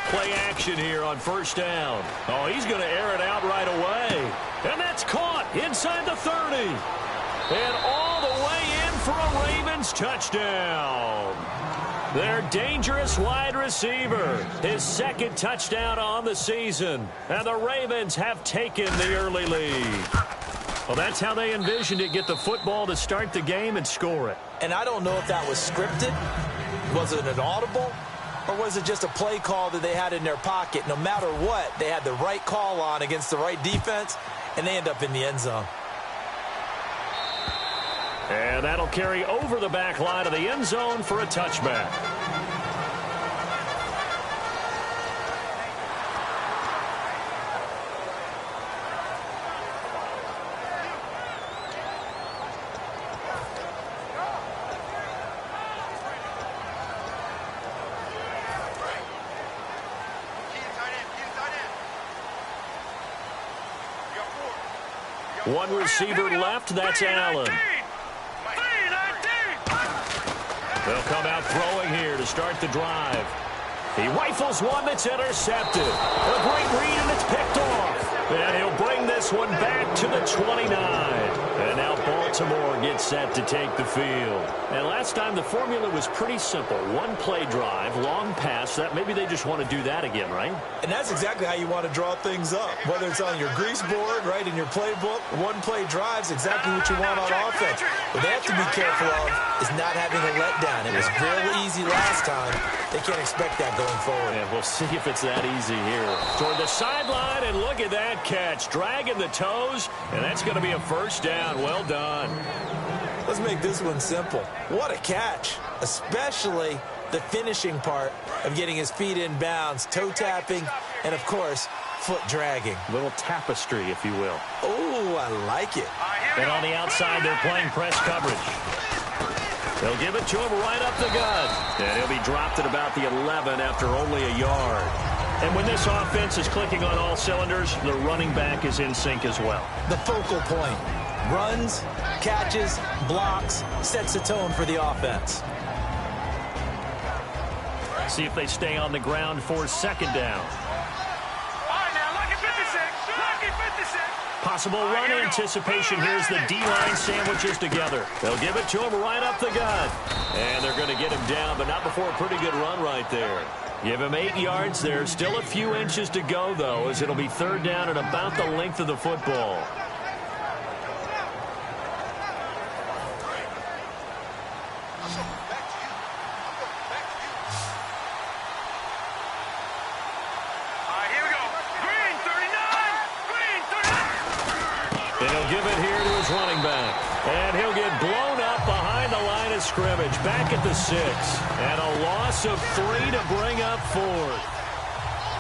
play action here on first down. Oh, he's going to air it out right away. And that's caught inside the 30. And all the way in for a Ravens touchdown. Their dangerous wide receiver, his second touchdown on the season. And the Ravens have taken the early lead. Well, that's how they envisioned it, get the football to start the game and score it. And I don't know if that was scripted. Was it an audible? Or was it just a play call that they had in their pocket? No matter what, they had the right call on against the right defense, and they end up in the end zone. And that'll carry over the back line of the end zone for a touchback. One receiver left, that's Allen. They'll come out throwing here to start the drive. He rifles one that's intercepted. A great read, and it's picked off. And he'll bring this one back to the 29. And now Baltimore gets set to take the field. And last time the formula was pretty simple. One play drive, long pass. That maybe they just want to do that again, right? And that's exactly how you want to draw things up. Whether it's on your grease board, right, in your playbook, one play drive's exactly what you want on offense. What they have to be careful of is not having a letdown. It was real easy last time. They can't expect that going forward. And we'll see if it's that easy here. Toward the sideline, and look at that catch. Dragging the toes, and that's going to be a first down. Well done. Let's make this one simple. What a catch, especially the finishing part of getting his feet in bounds, toe tapping, and, of course, foot dragging. Little tapestry, if you will. Oh, I like it. And on the outside, they're playing press coverage. They'll give it to him right up the gut. And he'll be dropped at about the 11 after only a yard. And when this offense is clicking on all cylinders, the running back is in sync as well. The focal point. Runs, catches, blocks, sets the tone for the offense. See if they stay on the ground for second down. Possible run anticipation. Here's the D-line sandwiches together. They'll give it to him right up the gut. And they're going to get him down, but not before a pretty good run right there. Give him 8 yards there. Still a few inches to go, though, as it'll be third down and about the length of the football. Give it here to his running back. And he'll get blown up behind the line of scrimmage. Back at the 6. And a loss of 3 to bring up 4th.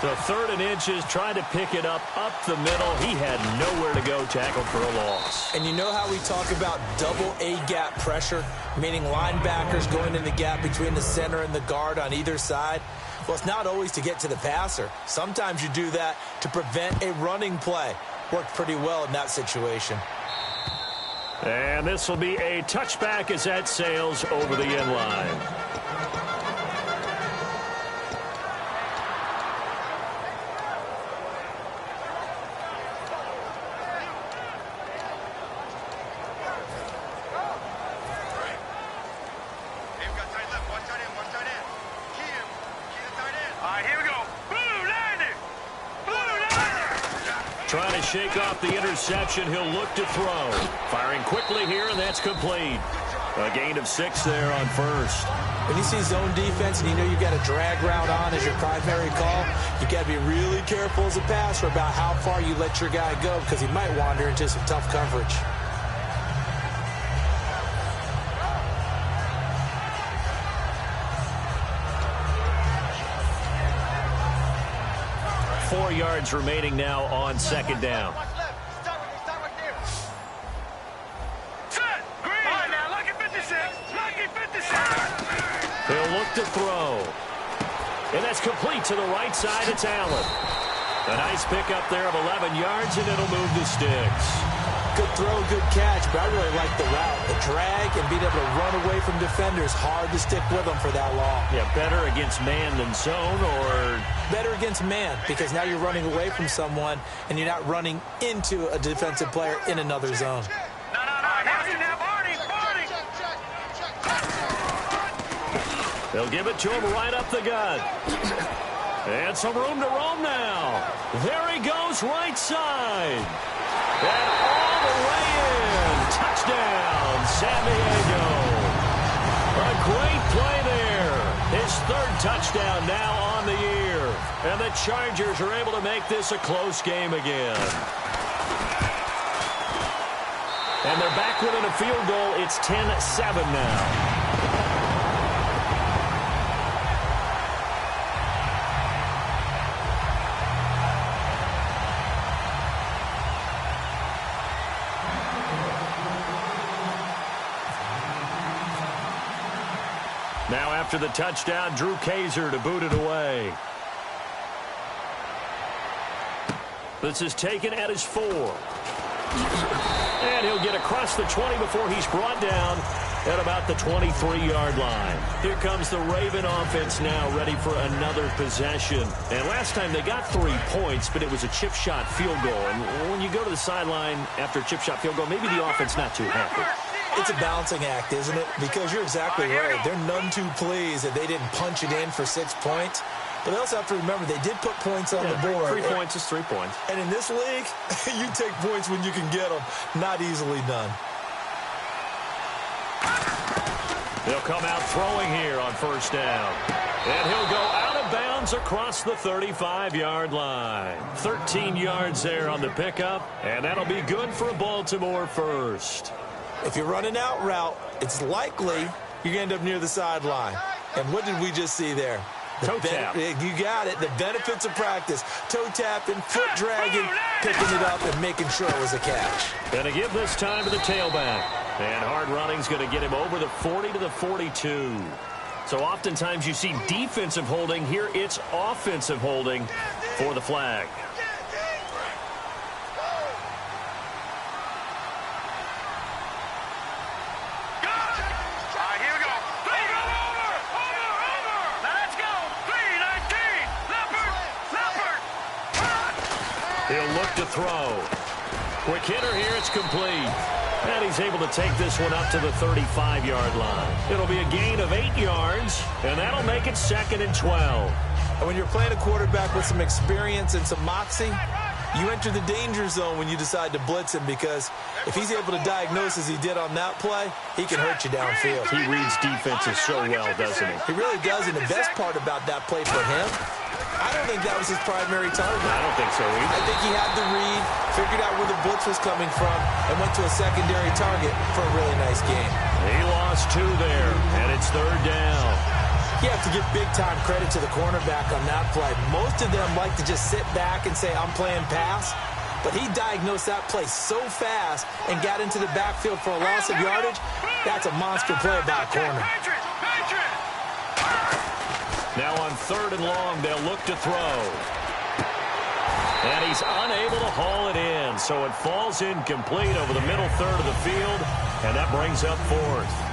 The 3rd and inches, trying to pick it up the middle. He had nowhere to go, tackled for a loss. And you know how we talk about double A-gap pressure, meaning linebackers going in the gap between the center and the guard on either side? Well, it's not always to get to the passer. Sometimes you do that to prevent a running play. Worked pretty well in that situation. And this will be a touchback as that sails over the end line. Trying to shake off the interception. He'll look to throw. Firing quickly here, and that's complete. A gain of 6 there on first. When you see zone defense and you know you've got a drag route on as your primary call, you got to be really careful as a passer about how far you let your guy go because he might wander into some tough coverage. Four yards remaining now on second down. He'll look to throw. And that's complete to the right side. It's Allen. A nice pickup there of 11 yards, and it'll move the sticks. Good throw, good catch, but I really like the route. The drag and being able to run away from defenders, hard to stick with them for that long. Yeah, better against man than zone, or? Better against man, because now you're running away from someone and you're not running into a defensive player in another zone. They'll give it to him right up the gut. And some room to roam now. There he goes, right side. And all the way in. Touchdown, San Diego. A great play there. His third touchdown now on the year. And the Chargers are able to make this a close game again. And they're back within a field goal. It's 10-7 now. Now after the touchdown, Drew Kaiser to boot it away. This is taken at his 4. And he'll get across the 20 before he's brought down at about the 23-yard line. Here comes the Raven offense now, ready for another possession. And last time they got 3 points, but it was a chip shot field goal. And when you go to the sideline after a chip shot field goal, maybe the offense not too happy. It's a balancing act, isn't it? Because you're exactly right. They're none too pleased that they didn't punch it in for 6 points. But they also have to remember they did put points on the board. 3 points is 3 points. And in this league, you take points when you can get them. Not easily done. They'll come out throwing here on first down. And he'll go out of bounds across the 35-yard line. 13 yards there on the pickup. And that'll be good for a Baltimore first. If you're running out route, it's likely you're going to end up near the sideline. And what did we just see there? Toe tap. You got it. The benefits of practice. Toe tapping, foot dragging, picking it up, and making sure it was a catch. Going to give this time to the tailback. And hard running's going to get him over the 40 to the 42. So oftentimes you see defensive holding. Here it's offensive holding for the flag. He'll look to throw. Quick hitter here, it's complete. And he's able to take this one up to the 35-yard line. It'll be a gain of 8 yards, and that'll make it 2nd and 12. And when you're playing a quarterback with some experience and some moxie, you enter the danger zone when you decide to blitz him, because if he's able to diagnose as he did on that play, he can hurt you downfield. He reads defenses so well, doesn't he? He really does, and the best part about that play for him, I don't think that was his primary target. I don't think so either. I think he had the read, figured out where the blitz was coming from, and went to a secondary target for a really nice game. He lost 2 there, and it's 3rd down. You have to give big-time credit to the cornerback on that play. Most of them like to just sit back and say, I'm playing pass. But he diagnosed that play so fast and got into the backfield for a loss of yardage. That's a monster play by a corner. Now on 3rd and long, they'll look to throw. And he's unable to haul it in, so it falls incomplete over the middle third of the field, and that brings up 4th.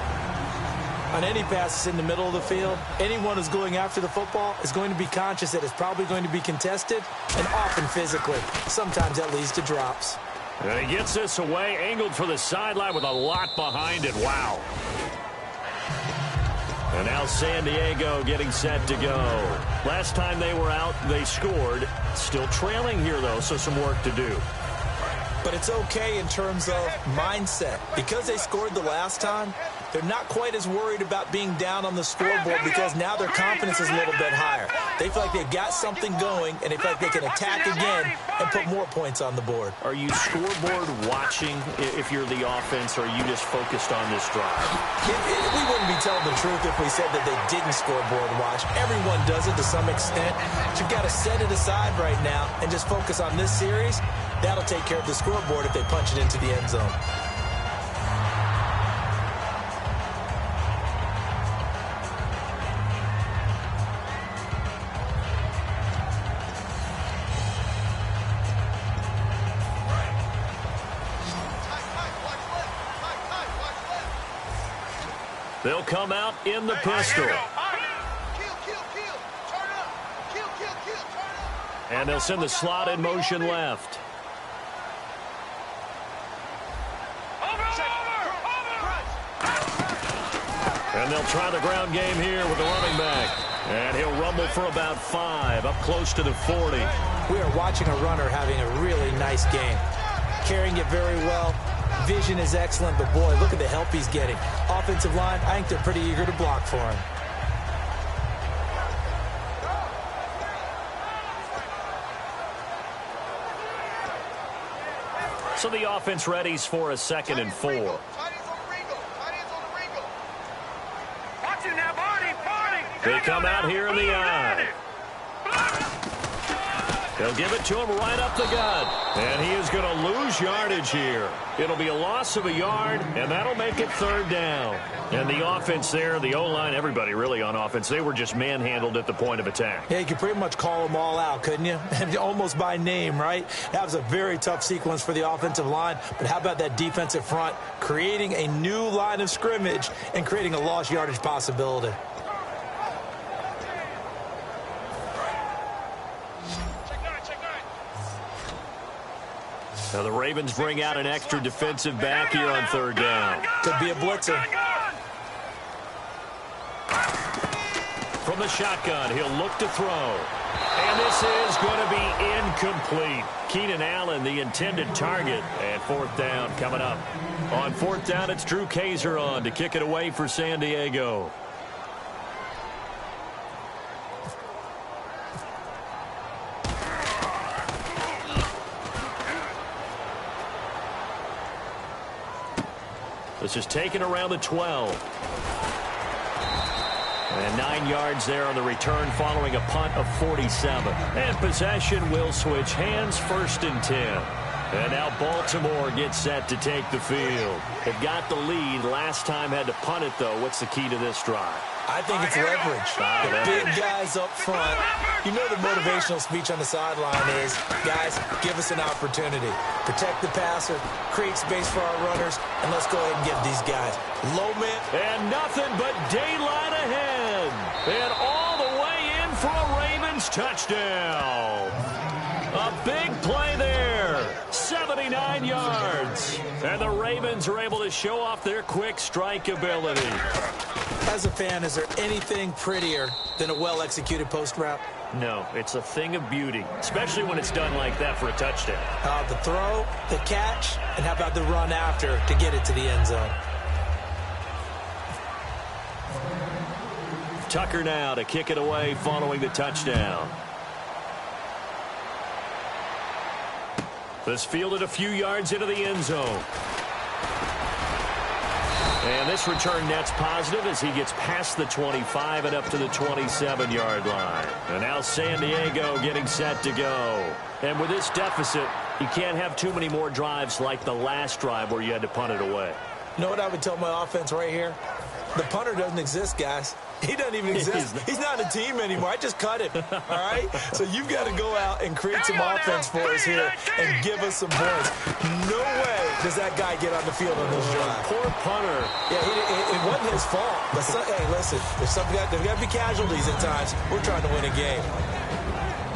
On any passes in the middle of the field, anyone who's going after the football is going to be conscious that it's probably going to be contested, and often physically. Sometimes that leads to drops. And he gets this away, angled for the sideline with a lot behind it. Wow. And now San Diego getting set to go. Last time they were out, they scored. Still trailing here, though, so some work to do. But it's okay in terms of mindset. Because they scored the last time, they're not quite as worried about being down on the scoreboard, because now their confidence is a little bit higher. They feel like they've got something going, and they feel like they can attack again and put more points on the board. Are you scoreboard watching if you're the offense, or are you just focused on this drive? We wouldn't be telling the truth if we said that they didn't scoreboard watch. Everyone does it to some extent. But you've got to set it aside right now and just focus on this series. That'll take care of the scoreboard if they punch it into the end zone. They'll come out in the pistol. And they'll send the slot in motion left. And they'll try the ground game here with the running back. And he'll rumble for about 5, up close to the 40. We are watching a runner having a really nice game. Carrying it very well. Vision is excellent, but boy, look at the help he's getting. Offensive line, I think they're pretty eager to block for him. So the offense readies for a 2nd and 4. They come out here in the eye. They'll give it to him right up the gut. And he is going to lose yardage here. It'll be a loss of a yard, and that'll make it 3rd down. And the offense there, the O-line, everybody really on offense, they were just manhandled at the point of attack. Yeah, you could pretty much call them all out, couldn't you? Almost by name, right? That was a very tough sequence for the offensive line. But how about that defensive front creating a new line of scrimmage and creating a lost yardage possibility? Now the Ravens bring out an extra defensive back here on 3rd down. Could be a blitzer. From the shotgun, he'll look to throw. And this is going to be incomplete. Keenan Allen, the intended target. And 4th down coming up. On 4th down, it's Drew Kaiser on to kick it away for San Diego. This is taken around the 12. And 9 yards there on the return following a punt of 47. And possession will switch hands, 1st and 10. And now Baltimore gets set to take the field. They've got the lead. Last time had to punt it, though. What's the key to this drive? I think it's leverage. The big guys up front. You know the motivational speech on the sideline is, guys, give us an opportunity. Protect the passer, create space for our runners, and let's go ahead and give these guys low man. And nothing but daylight ahead. And all the way in for a Ravens touchdown. A big play there. 79 yards. And the Ravens are able to show off their quick strike ability. As a fan, is there anything prettier than a well-executed post route? No, it's a thing of beauty, especially when it's done like that for a touchdown. The throw, the catch, and how about the run after to get it to the end zone? Tucker now to kick it away following the touchdown. This fielded a few yards into the end zone. And this return net's positive as he gets past the 25 and up to the 27-yard line. And now San Diego getting set to go. And with this deficit, you can't have too many more drives like the last drive where you had to punt it away. You know what I would tell my offense right here? The punter doesn't exist, guys. He doesn't even exist. He's not a team anymore. I just cut him, all right? So you've got to go out and create some offense for us here and give us some points. No way does that guy get on the field on this drive. Poor punter. Yeah, it wasn't his fault. But hey, listen, there's got to be casualties at times. We're trying to win a game.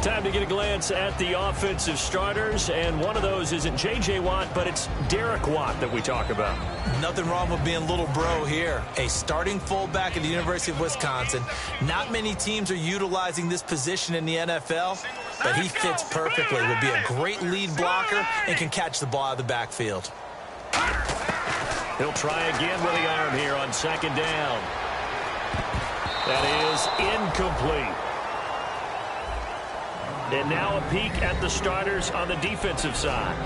Time to get a glance at the offensive starters, and one of those isn't J.J. Watt, but it's Derek Watt that we talk about. Nothing wrong with being little bro here. A starting fullback at the University of Wisconsin. Not many teams are utilizing this position in the NFL, but he fits perfectly. Will be a great lead blocker and can catch the ball out of the backfield. He'll try again with the arm here on 2nd down. That is incomplete. And now a peek at the starters on the defensive side.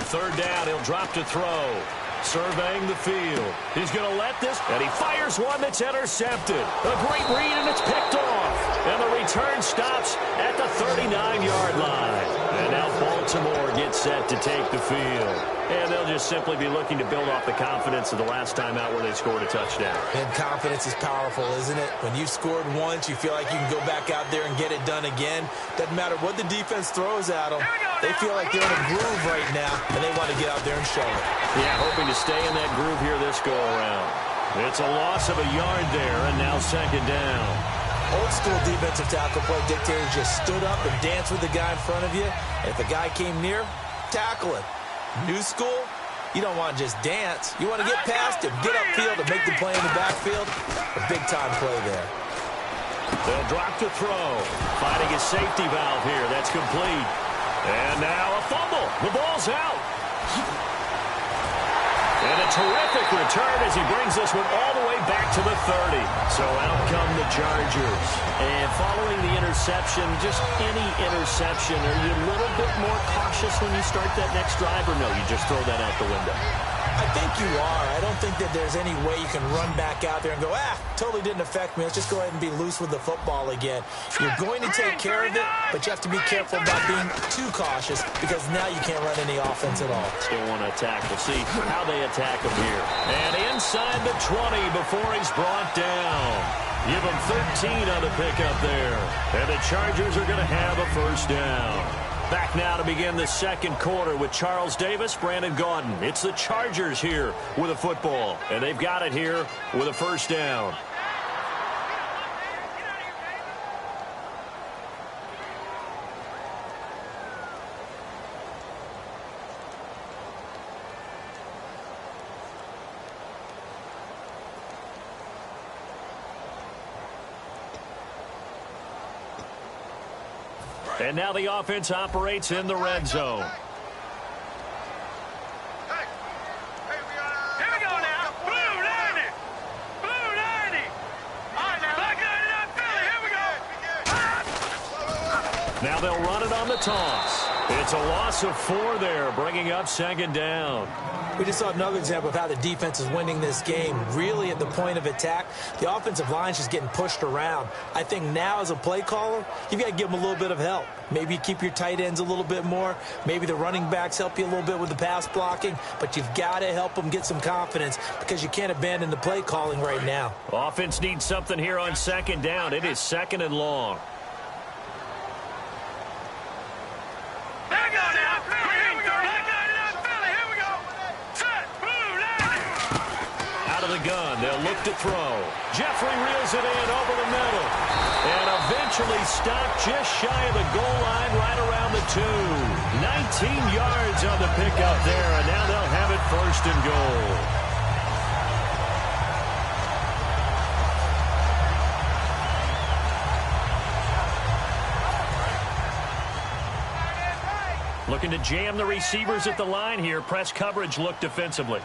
Third down, he'll drop to throw. surveying the field. He's going to let this, and he fires one that's intercepted. A great read, and it's picked off. And the return stops at the 39-yard line. And now Baltimore gets set to take the field. And they'll just simply be looking to build off the confidence of the last time out where they scored a touchdown. And confidence is powerful, isn't it? When you've scored once, you feel like you can go back out there and get it done again. Doesn't matter what the defense throws at them. They feel like they're in a groove right now, and they want to get out there and show it. Yeah, hoping to stay in that groove here this go-around. It's a loss of a yard there, and now second down. Old school defensive tackle play dictators just stood up and danced with the guy in front of you. And if the guy came near, tackle him. New school, you don't want to just dance. You want to get past him, get upfield, and make the play in the backfield. A big-time play there. They'll drop to throw. Finding his safety valve here. That's complete. And now a fumble. The ball's out. And a terrific return as he brings this one all the way back to the 30. So out come the Chargers. And following the interception, just any interception, are you a little bit more cautious when you start that next drive, or no, you just throw that out the window? I think you are. I don't think that there's any way you can run back out there and go, totally didn't affect me. Let's just go ahead and be loose with the football again. You're going to take care of it, but you have to be careful about being too cautious because now you can't run any offense at all. Still want to attack. We'll see how they attack him here. And inside the 20 before he's brought down. Give him 13 on the pickup there. And the Chargers are going to have a first down. Back now to begin the second quarter with Charles Davis, Brandon Gaudin. It's the Chargers here with a football, and they've got it here with a first down. And now the offense operates in the red zone. Here we go now. Blue 90. Blue 90. All right, now. Black 99 Philly. Here we go. Now they'll run it on the toss. It's a loss of 4 there, bringing up second down. We just saw another example of how the defense is winning this game. Really at the point of attack, the offensive line is just getting pushed around. I think now as a play caller, you've got to give them a little bit of help. Maybe keep your tight ends a little bit more. Maybe the running backs help you a little bit with the pass blocking. But you've got to help them get some confidence because you can't abandon the play calling right now. Offense needs something here on second down. It is second and long. Gun. They'll look to throw. Jeffrey reels it in over the middle. And eventually stopped just shy of the goal line right around the 2. 19 yards on the pickup there, and now they'll have it first and goal. Looking to jam the receivers at the line here. Press coverage look defensively.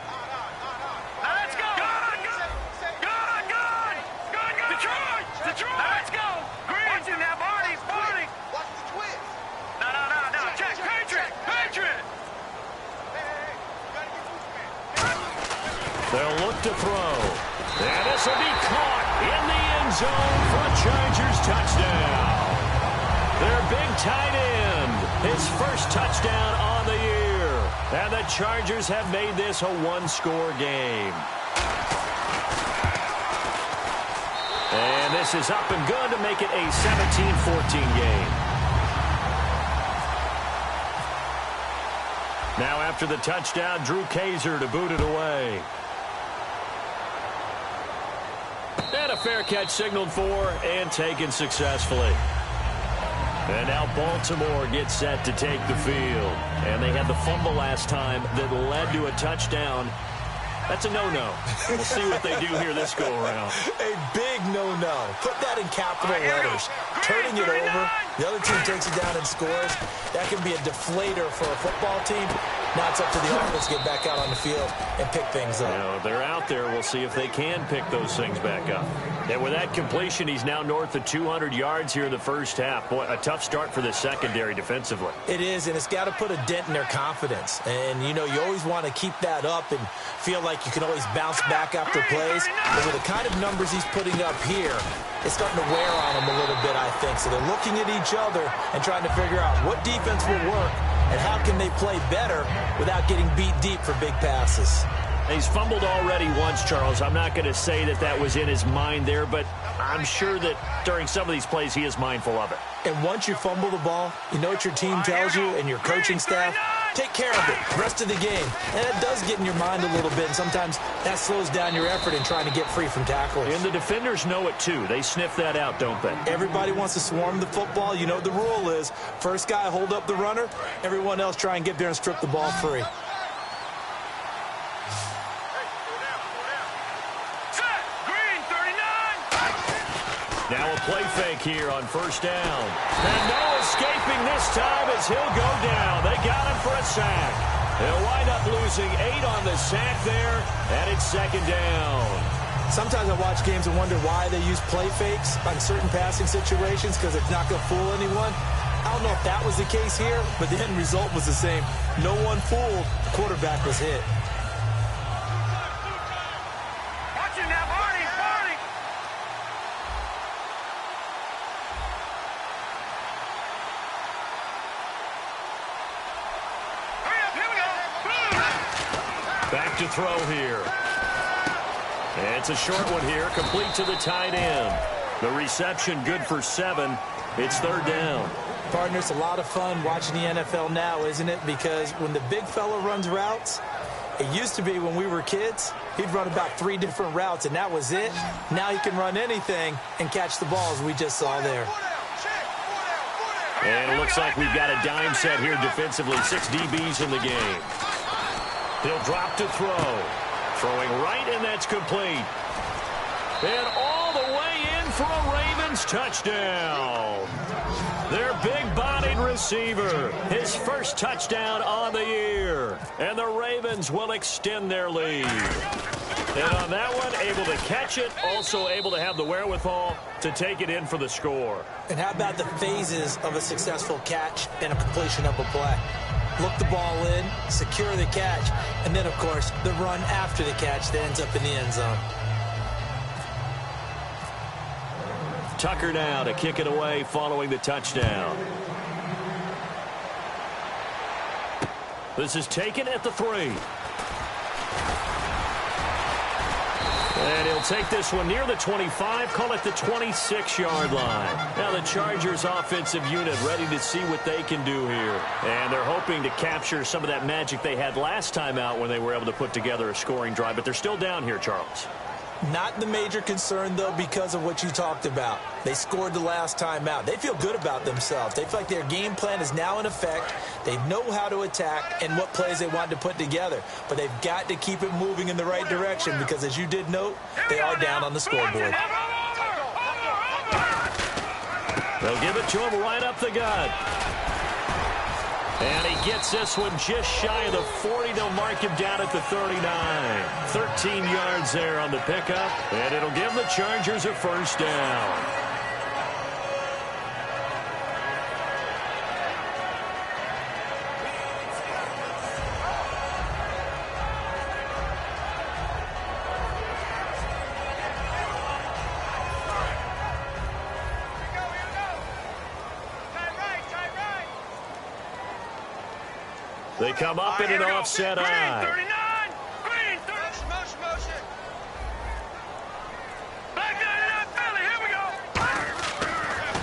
They'll look to throw. And this will be caught in the end zone for a Chargers touchdown. Their big tight end, his first touchdown on the year. And the Chargers have made this a one-score game. And this is up and good to make it a 17-14 game. Now after the touchdown, Drew Kaiser to boot it away. And a fair catch signaled for and taken successfully. And now Baltimore gets set to take the field. And they had the fumble last time that led to a touchdown. That's a no-no. We'll see what they do here this go-around. A big no-no. Put that in capital letters. Turning it over, the other team takes it down and scores. That can be a deflator for a football team. Now it's up to the offense to get back out on the field and pick things up. You know, they're out there. We'll see if they can pick those things back up. And with that completion, he's now north of 200 yards here in the first half. Boy, a tough start for the secondary defensively. It is, and it's got to put a dent in their confidence. And, you know, you always want to keep that up and feel like you can always bounce back after plays. But with the kind of numbers he's putting up here, it's starting to wear on them a little bit, I think. So they're looking at each other and trying to figure out what defense will work and how can they play better without getting beat deep for big passes. He's fumbled already once, Charles. I'm not going to say that that was in his mind there, but I'm sure that during some of these plays he is mindful of it. And once you fumble the ball, you know what your team tells you and your coaching staff? Take care of it rest of the game. And it does get in your mind a little bit, and sometimes that slows down your effort in trying to get free from tackles. And the defenders know it too. They sniff that out, don't they? Everybody wants to swarm the football. You know what the rule is. First guy hold up the runner. Everyone else try and get there and strip the ball free. Now a play fake here on first down. And no escaping this time as he'll go down. They got him for a sack. They'll wind up losing 8 on the sack there, and it's second down. Sometimes I watch games and wonder why they use play fakes on certain passing situations because it's not going to fool anyone. I don't know if that was the case here, but the end result was the same. No one fooled. The quarterback was hit. Watch it now, Barney, Barney. Hurry up, here we go. Back to throw here. And it's a short one here, complete to the tight end. The reception good for 7. It's third down. Partner, it's a lot of fun watching the NFL now, isn't it? Because when the big fella runs routes, it used to be when we were kids, he'd run about 3 different routes, and that was it. Now he can run anything and catch the balls we just saw there. And it looks like we've got a dime set here defensively. 6 DBs in the game. He'll drop to throw. Throwing right, and that's complete. And all the way in for a Ravens touchdown. Their big-bodied receiver, his first touchdown on the year. And the Ravens will extend their lead. And on that one, able to catch it, also able to have the wherewithal to take it in for the score. And how about the phases of a successful catch and a completion of a play? Look the ball in, secure the catch, and then, of course, the run after the catch that ends up in the end zone. Tucker now to kick it away following the touchdown. This is taken at the 3. And he'll take this one near the 25, call it the 26-yard line. Now the Chargers offensive unit ready to see what they can do here. And they're hoping to capture some of that magic they had last time out when they were able to put together a scoring drive. But they're still down here, Charles. Not the major concern, though, because of what you talked about. They scored the last time out. They feel good about themselves. They feel like their game plan is now in effect. They know how to attack and what plays they want to put together. But they've got to keep it moving in the right direction because, as you did note, they are down on the scoreboard. They'll give it to him right up the gut. And he gets this one just shy of the 40. They'll mark him down at the 39. 13 yards there on the pickup. And it'll give the Chargers a first down. They come up in an offset eye. Green 39. Green 30. Motion. Back down in that belly. Here we go.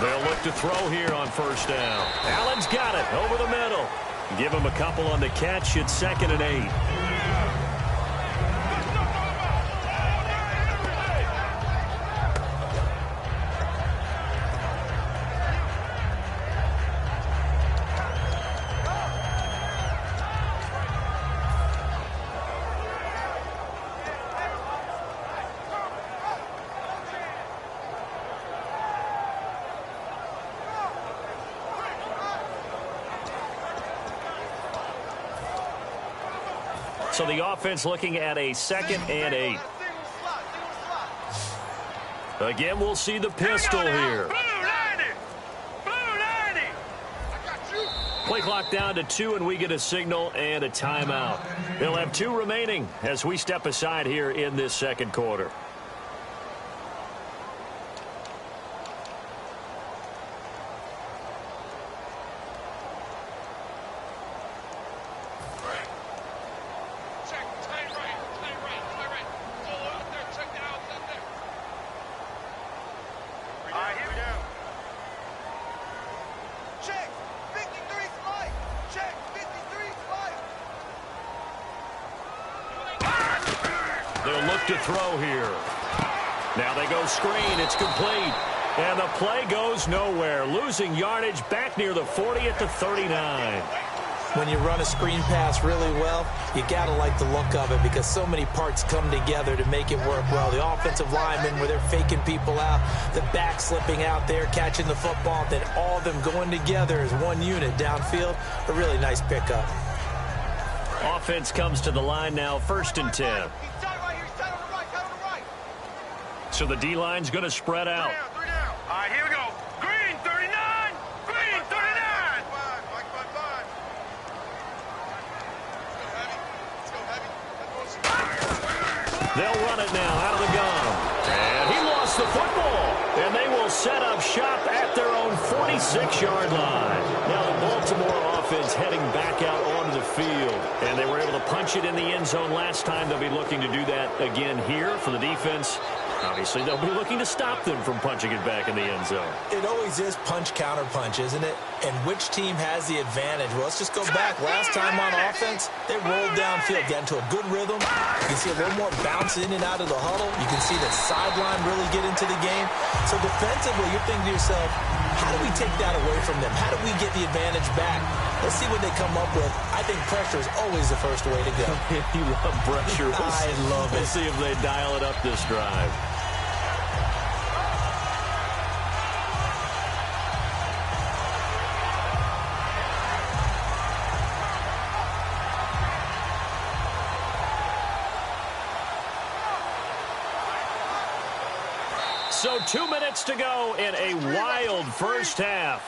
They'll look to throw here on first down. Allen's got it over the middle. Give him a couple on the catch. It's 2nd and 8. So the offense looking at a 2nd and 8. Again, we'll see the pistol here. Play clock down to 2, and we get a signal and a timeout. They'll have 2 remaining as we step aside here in this second quarter. To throw here. Now they go screen. It's complete. And the play goes nowhere. Losing yardage back near the 40 at the 39. When you run a screen pass really well, you got to like the look of it because so many parts come together to make it work well. The offensive linemen where they're faking people out, the back slipping out there, catching the football, then all of them going together as one unit downfield. A really nice pickup. Offense comes to the line now, 1st and 10. So the D-line's going to spread out. 3 down. All right, here we go. Green, 39. Green, 39. They'll run it now out of the gun. And he lost the football. And they will set up shop at their own 46-yard line. Now the Baltimore offense heading back out onto the field. And they were able to punch it in the end zone last time. They'll be looking to do that again here for the defense. Obviously, they'll be looking to stop them from punching it back in the end zone. It always is punch-counter-punch, isn't it? And which team has the advantage? Well, let's just go back. Last time on offense, they rolled downfield, got into a good rhythm. You can see a little more bounce in and out of the huddle. You can see the sideline really get into the game. So defensively, you're thinking to yourself, how do we take that away from them? How do we get the advantage back? Let's see what they come up with. I think pressure is always the first way to go. You love pressure. I love it. We'll see if they dial it up this drive. So 2 minutes to go in a wild first half.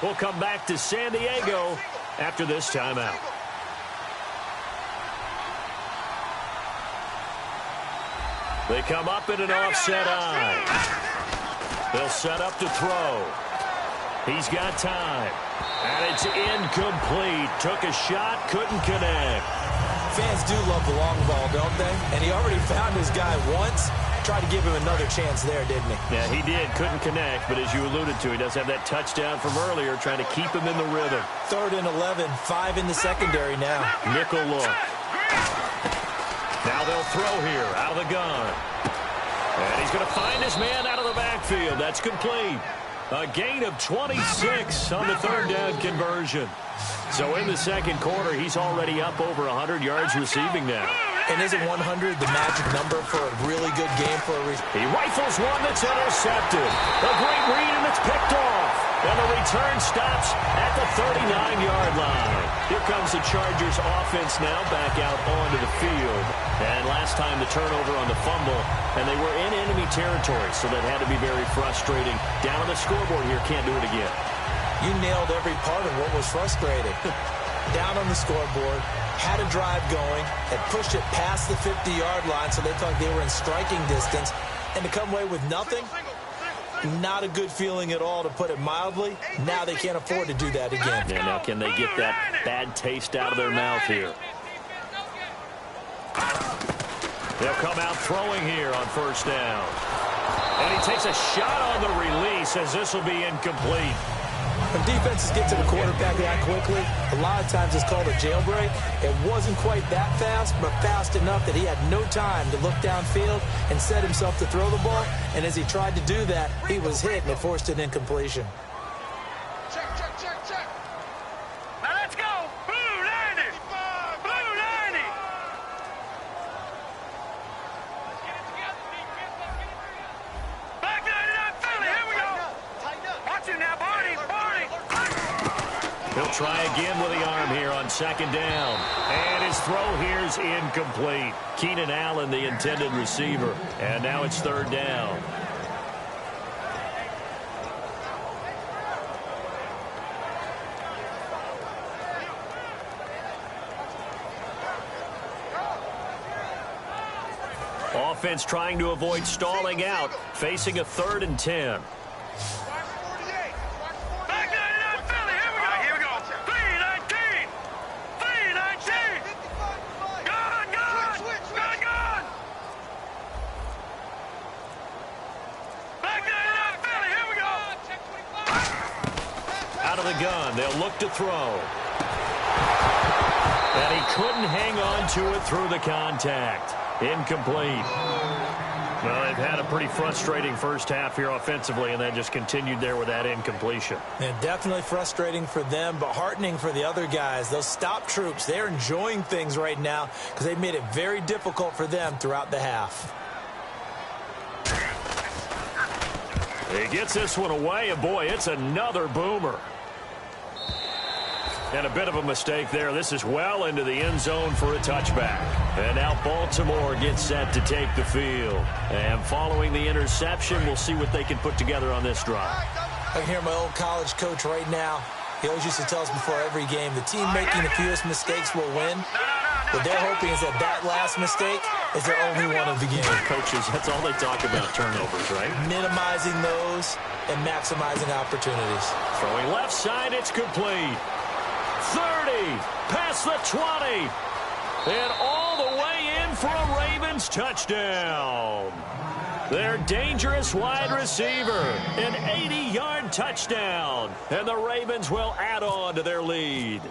We'll come back to San Diego after this timeout. They come up in an offset eye. They'll set up to throw. He's got time. And it's incomplete. Took a shot, couldn't connect. Fans do love the long ball, don't they? And he already found his guy once. Tried to give him another chance there, didn't he? Yeah, he did. Couldn't connect, but as you alluded to, he does have that touchdown from earlier, trying to keep him in the rhythm. 3rd and 11, 5 in the secondary now. Nickel look. Now they'll throw here, out of the gun. And he's going to find his man out of the backfield. That's complete. A gain of 26 on the 3rd down conversion. So in the second quarter, he's already up over 100 yards receiving now. And isn't 100 the magic number for a really good game for a reason? He rifles one that's intercepted. A great read, and it's picked off. And the return stops at the 39-yard line. Here comes the Chargers offense now back out onto the field. And last time the turnover on the fumble, and they were in enemy territory, so that had to be very frustrating. Down on the scoreboard here, can't do it again. You nailed every part of what was frustrating. Down on the scoreboard, had a drive going, had pushed it past the 50-yard line so they thought they were in striking distance, and to come away with nothing, not a good feeling at all, to put it mildly. Now they can't afford to do that again. Yeah, now can they get that bad taste out of their mouth here? They'll come out throwing here on 1st down. And he takes a shot on the release as this will be incomplete. When defenses get to the quarterback that quickly, a lot of times it's called a jailbreak. It wasn't quite that fast, but fast enough that he had no time to look downfield and set himself to throw the ball. And as he tried to do that, he was hit and it forced an incompletion. Check. Now let's go. Blue 90. Blue 90. Back 99 Philly. Here we go. Watch it now, Barney. He'll try again with the arm here on second down. And his throw here is incomplete. Keenan Allen, the intended receiver. And now it's third down. Offense trying to avoid stalling out, facing a 3rd and 10. Out of the gun, they'll look to throw. And he couldn't hang on to it through the contact. Incomplete. Well, they've had a pretty frustrating first half here offensively, and then just continued there with that incompletion. And definitely frustrating for them, but heartening for the other guys. Those stop troops, they're enjoying things right now because they've made it very difficult for them throughout the half. He gets this one away, and boy, it's another boomer. And a bit of a mistake there. This is well into the end zone for a touchback. And now Baltimore gets set to take the field. And following the interception, we'll see what they can put together on this drive. I can hear my old college coach right now. He always used to tell us before every game, the team making the fewest mistakes will win. What they're hoping is that last mistake is their only one of the game. Coaches, that's all they talk about, turnovers, right? Minimizing those and maximizing opportunities. Throwing left side, it's complete. 30, past the 20, and all the way in for a Ravens touchdown. Their dangerous wide receiver, an 80-yard touchdown, and the Ravens will add on to their lead.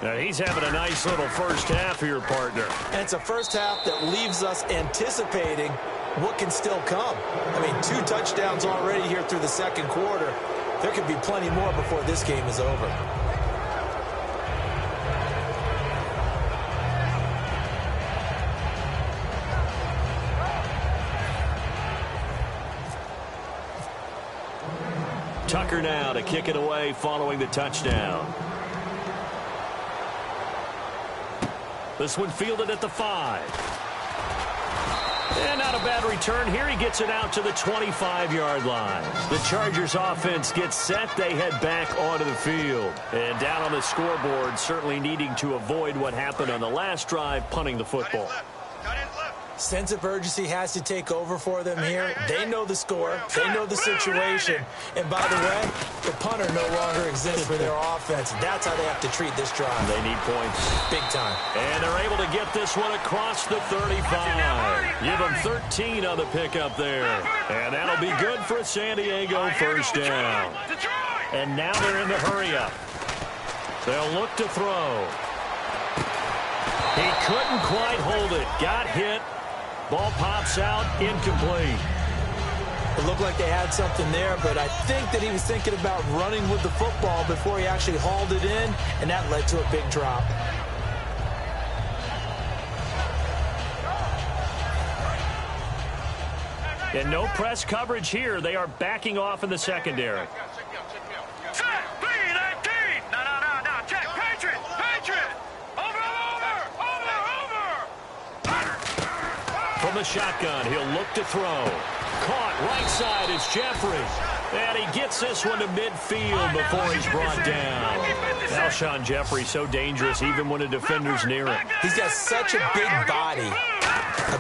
Now, he's having a nice little first half here, partner. And it's a first half that leaves us anticipating what can still come. I mean, 2 touchdowns already here through the second quarter. There could be plenty more before this game is over. Tucker now to kick it away following the touchdown. This one fielded at the 5. And not a bad return here. He gets it out to the 25-yard line. The Chargers offense gets set. They head back onto the field. And down on the scoreboard, certainly needing to avoid what happened on the last drive, punting the football. Sense of urgency has to take over for them here. They know the score. They know the situation. And by the way, the punter no longer exists for their offense. That's how they have to treat this drive. They need points. Big time. And they're able to get this one across the 35. Give them 13 on the pickup there. And that'll be good for a San Diego first down. And now they're in the hurry-up. They'll look to throw. He couldn't quite hold it. Got hit. Ball pops out, incomplete. It looked like they had something there, but I think that he was thinking about running with the football before he actually hauled it in, and that led to a big drop. And no press coverage here. They are backing off in the secondary. From the shotgun, he'll look to throw. Caught right side is Jeffrey. And he gets this one to midfield before he's brought down. Alshon Jeffrey so dangerous even when a defender's near him. He's got such a big body.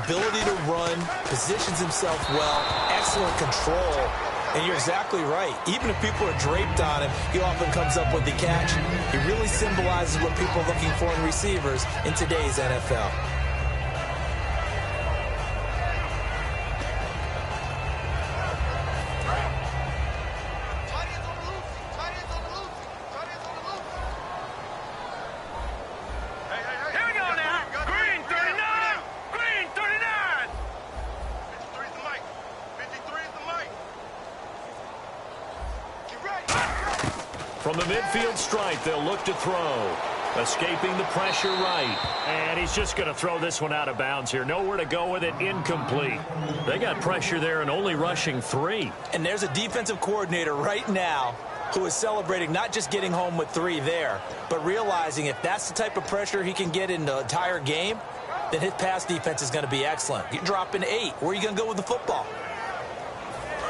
Ability to run, positions himself well, excellent control. And you're exactly right. Even if people are draped on him, he often comes up with the catch. He really symbolizes what people are looking for in receivers in today's NFL. From the midfield stripe, they'll look to throw. Escaping the pressure right. And he's just going to throw this one out of bounds here. Nowhere to go with it. Incomplete. They got pressure there and only rushing 3. And there's a defensive coordinator right now who is celebrating not just getting home with 3 there, but realizing if that's the type of pressure he can get in the entire game, then his pass defense is going to be excellent. You're dropping 8. Where are you going to go with the football?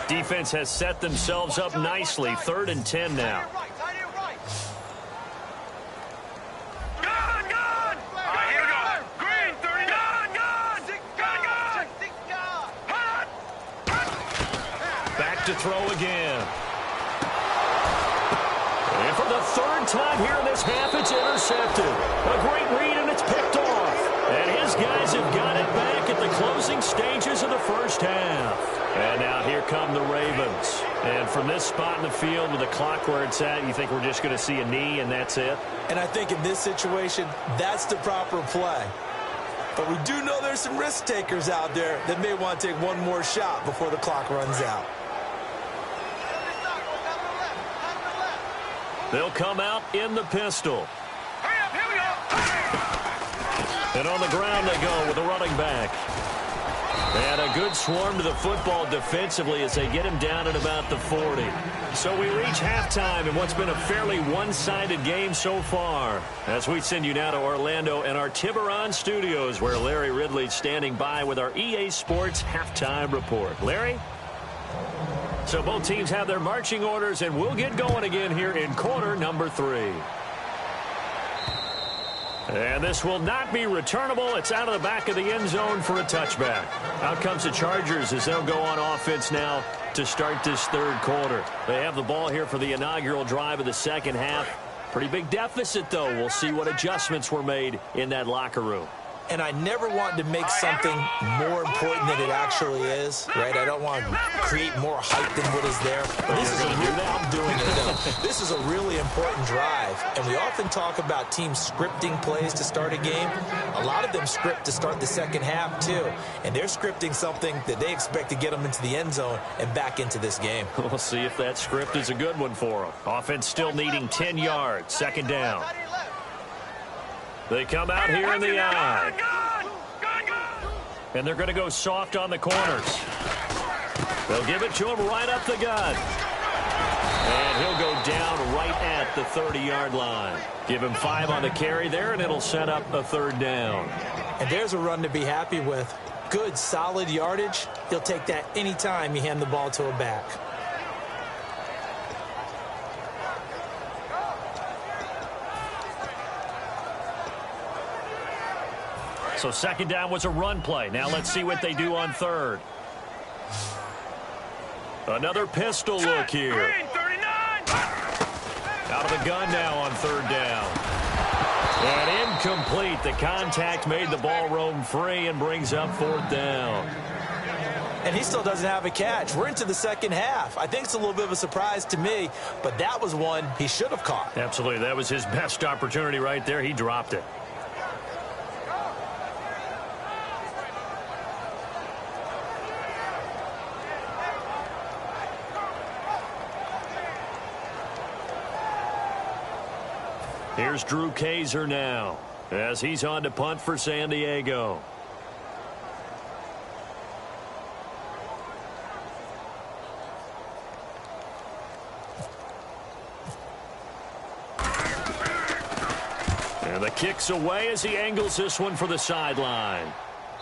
Defense has set themselves up nicely. 3rd and 10 now. Back to throw again. And for the 3rd time here in this half, it's intercepted. A great read, and it's picked off. And his guys have got it back at the closing stages of the first half. And now here come the Ravens. And from this spot in the field with the clock where it's at, you think we're just going to see a knee and that's it? And I think in this situation, that's the proper play. But we do know there's some risk takers out there that may want to take one more shot before the clock runs out. They'll come out in the pistol. And on the ground they go with the running back. And a good swarm to the football defensively as they get him down at about the 40. So we reach halftime in what's been a fairly one-sided game so far. As we send you now to Orlando and our Tiburon studios, where Larry Ridley's standing by with our EA Sports halftime report. Larry? So both teams have their marching orders, and we'll get going again here in quarter number 3. And this will not be returnable. It's out of the back of the end zone for a touchback. Out comes the Chargers as they'll go on offense now to start this 3rd quarter. They have the ball here for the inaugural drive of the second half. Pretty big deficit, though. We'll see what adjustments were made in that locker room. And I never want to make something more important than it actually is, right? I don't want to create more hype than what is there. But this is I'm doing it, though. This is a really important drive. And we often talk about teams scripting plays to start a game. A lot of them script to start the second half, too. And they're scripting something that they expect to get them into the end zone and back into this game. We'll see if that script is a good one for them. Offense still needing 10 yards. 2nd down. They come out here in the eye. And they're going to go soft on the corners. They'll give it to him right up the gut. And he'll go down right at the 30-yard line. Give him 5 on the carry there, and it'll set up a 3rd down. And there's a run to be happy with. Good, solid yardage. He'll take that anytime you hand the ball to a back. So 2nd down was a run play. Now let's see what they do on 3rd. Another pistol look here. Out of the gun now on 3rd down. And incomplete. The contact made the ball roam free and brings up 4th down. And he still doesn't have a catch. We're into the second half. I think it's a little bit of a surprise to me, but that was one he should have caught. Absolutely. That was his best opportunity right there. He dropped it. Here's Drew Kaiser now as he's on to punt for San Diego. And the kick's away as he angles this one for the sideline.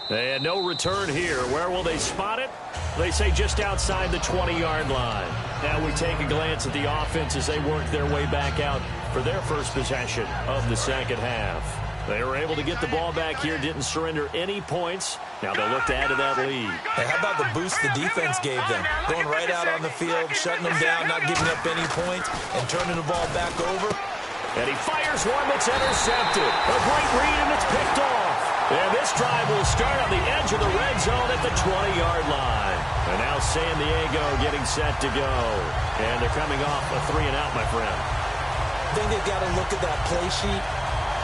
And no return here. Where will they spot it? They say just outside the 20-yard line. Now we take a glance at the offense as they work their way back out for their first possession of the second half. They were able to get the ball back here, didn't surrender any points. Now they'll look to add to that lead. Hey, how about the boost the defense gave them? Going right out on the field, shutting them down, not giving up any points, and turning the ball back over. And he fires one that's intercepted. A great read, and it's picked off. And this drive will start on the edge of the red zone at the 20-yard line. And now San Diego getting set to go. And they're coming off a 3-and-out, my friend. I think they've got to look at that play sheet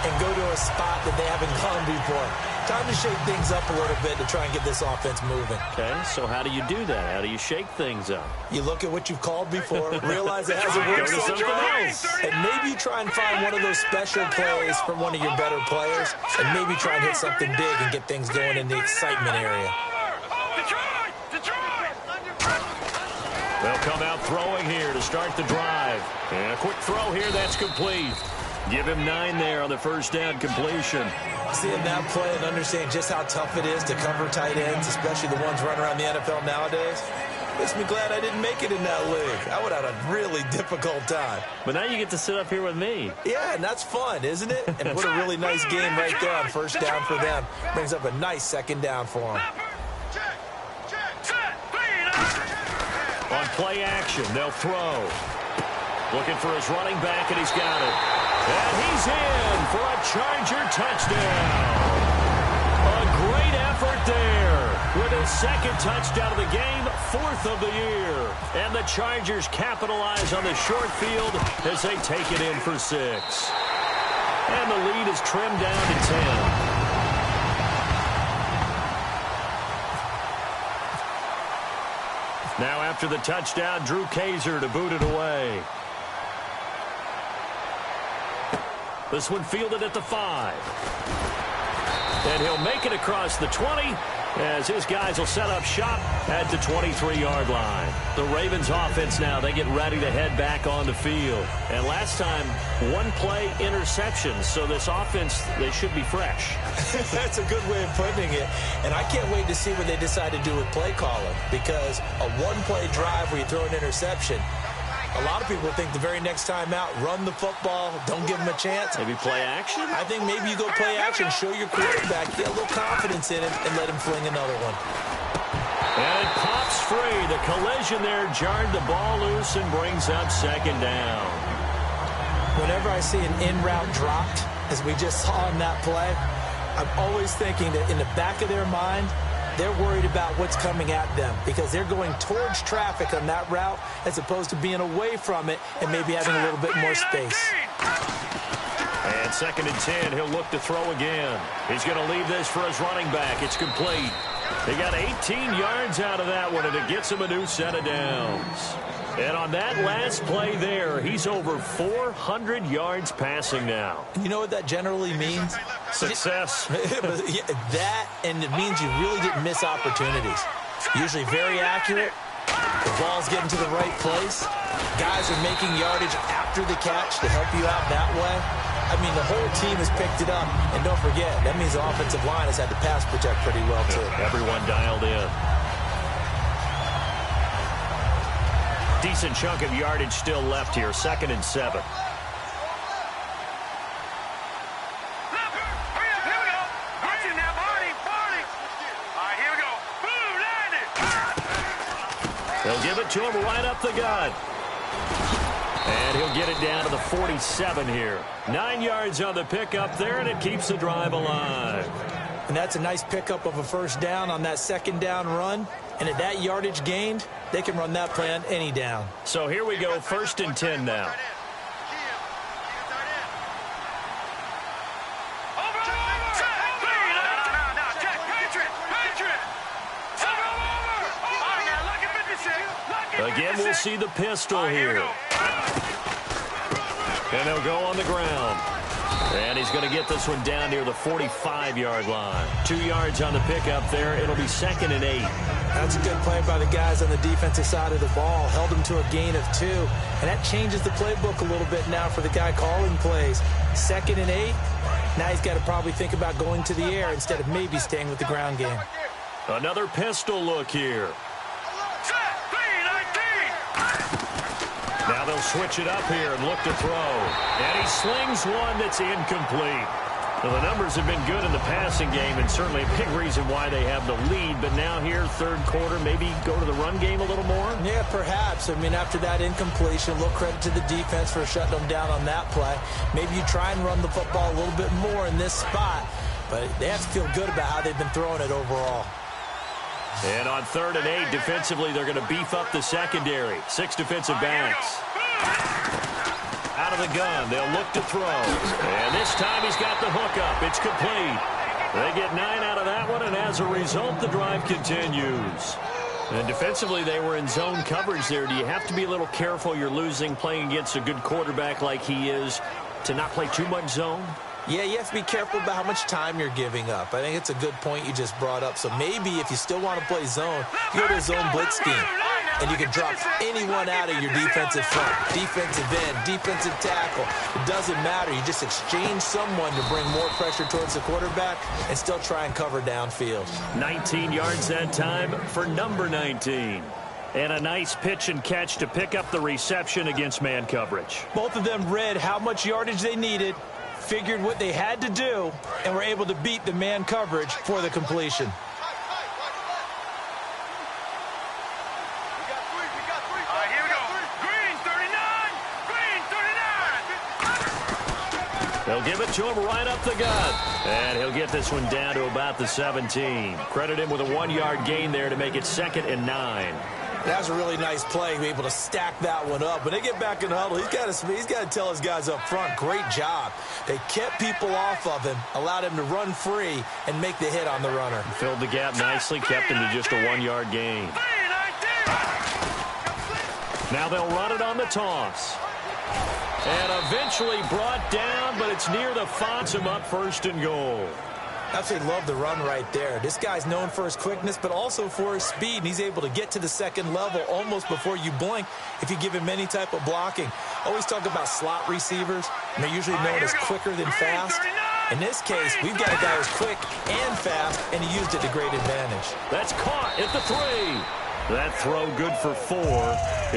and go to a spot that they haven't gone before. Time to shake things up a little bit to try and get this offense moving. Okay, so how do you do that? How do you shake things up? You look at what you've called before, realize it hasn't worked so far, and maybe try and find one of those special plays from one of your better players, and maybe try and hit something big and get things going in the excitement area. They'll come out throwing here to start the drive. And a quick throw here, that's complete. Give him 9 there on the first down completion. Seeing that play and understanding just how tough it is to cover tight ends, especially the ones running around the NFL nowadays, makes me glad I didn't make it in that league. I would have had a really difficult time. But now you get to sit up here with me. Yeah, and that's fun, isn't it? And what a really nice game right there on first down for them. Brings up a nice second down for them. On play action, they'll throw. Looking for his running back, and he's got it. And he's in for a Charger touchdown. A great effort there. With his second touchdown of the game, 4th of the year. And the Chargers capitalize on the short field as they take it in for 6. And the lead is trimmed down to 10. Now after the touchdown, Drew Kaiser to boot it away. This one fielded at the 5. And he'll make it across the 20 as his guys will set up shop at the 23-yard line. The Ravens offense now, they get ready to head back on the field. And last time, 1-play interceptions, so this offense, they should be fresh. That's a good way of putting it. And I can't wait to see what they decide to do with play calling, because a 1-play drive where you throw an interception, a lot of people think the very next time out, run the football, don't give them a chance. Maybe play action? I think maybe you go play action, show your quarterback, get a little confidence in him, and let him fling another one. And it pops free. The collision there jarred the ball loose and brings up second down. Whenever I see an in-route dropped, as we just saw in that play, I'm always thinking that in the back of their mind, they're worried about what's coming at them because they're going towards traffic on that route as opposed to being away from it and maybe having a little bit more space. And 2nd and 10, he'll look to throw again. He's going to leave this for his running back. It's complete. He got 18 yards out of that one, and it gets him a new set of downs. And on that last play there, he's over 400 yards passing now. You know what that generally means? Success. That, and it means you really didn't miss opportunities. Usually very accurate. The ball's getting to the right place. Guys are making yardage after the catch to help you out that way. I mean, the whole team has picked it up. And don't forget, that means the offensive line has had to pass protect pretty well, too. Everyone dialed in. Decent chunk of yardage still left here. 2nd and 7. They'll give it to him right up the gut. And he'll get it down to the 47 here. 9 yards on the pickup there, and it keeps the drive alive. And that's a nice pickup of a first down on that second down run. And at that yardage gained, they can run that play on any down. So here we go, 1st and 10 now. Again, we'll see the pistol here. And they'll go on the ground. And he's going to get this one down near the 45-yard line. 2 yards on the pickup there. It'll be 2nd and 8. That's a good play by the guys on the defensive side of the ball. Held them to a gain of 2. And that changes the playbook a little bit now for the guy calling plays. 2nd and 8. Now he's got to probably think about going to the air instead of maybe staying with the ground game. Another pistol look here. Now they'll switch it up here and look to throw. And he slings one that's incomplete. Well, the numbers have been good in the passing game and certainly a big reason why they have the lead. But now here, 3rd quarter, maybe go to the run game a little more? Yeah, perhaps. I mean, after that incompletion, a little credit to the defense for shutting them down on that play. Maybe you try and run the football a little bit more in this spot. But they have to feel good about how they've been throwing it overall. And on 3rd and 8, defensively, they're going to beef up the secondary. 6 defensive backs. Out of the gun, they'll look to throw. And this time he's got the hook up. It's complete. They get 9 out of that one, and as a result, the drive continues. And defensively, they were in zone coverage there. Do you have to be a little careful? You're losing, playing against a good quarterback like he is, to not play too much zone? Yeah, you have to be careful about how much time you're giving up. I think it's a good point you just brought up. So maybe if you still want to play zone, you go to a zone blitz scheme. and you can drop anyone out of your defensive front. Defensive end, defensive tackle. It doesn't matter. You just exchange someone to bring more pressure towards the quarterback and still try and cover downfield. 19 yards that time for number 19. And a nice pitch and catch to pick up the reception against man coverage. Both of them read how much yardage they needed, figured what they had to do, and were able to beat the man coverage for the completion. They'll give it to him right up the gut. And he'll get this one down to about the 17. Credit him with a 1-yard gain there to make it 2nd and 9. That was a really nice play, be able to stack that one up. When they get back in the huddle, he's got to tell his guys up front, great job. They kept people off of him, allowed him to run free, and make the hit on the runner. Filled the gap nicely, kept him to just a 1-yard gain. Now they'll run it on the toss. And eventually brought down, but it's near the Fonts him up 1st and goal. Absolutely love the run right there. This guy's known for his quickness, but also for his speed, and he's able to get to the 2nd level almost before you blink if you give him any type of blocking. Always talk about slot receivers, and they're usually known as quicker than fast. In this case, we've got a guy who's quick and fast, and he used it to great advantage. That's caught at the 3. That throw good for 4.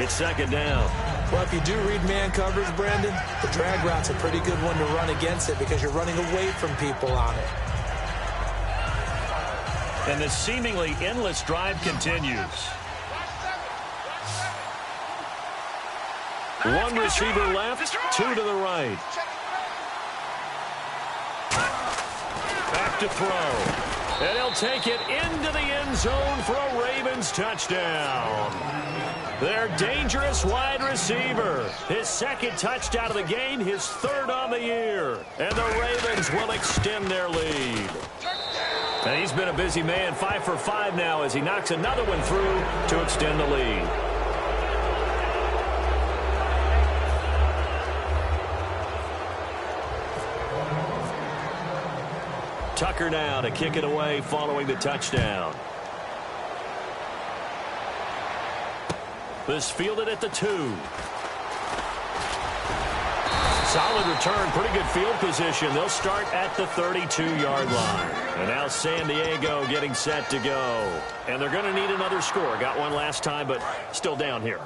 It's 2nd down. Well, if you do read man coverage, Brandon, the drag route's a pretty good one to run against it because you're running away from people on it. And the seemingly endless drive continues. One receiver left, 2 to the right. Back to throw. And he'll take it into the end zone for a Ravens touchdown. Their dangerous wide receiver. His 2nd touchdown of the game, his 3rd on the year. And the Ravens will extend their lead. And he's been a busy man, 5 for 5 now as he knocks another one through to extend the lead. Tucker now to kick it away following the touchdown. This fielded at the 2. Solid return, pretty good field position. They'll start at the 32-yard line. And now San Diego getting set to go. And they're going to need another score. Got one last time, but still down here.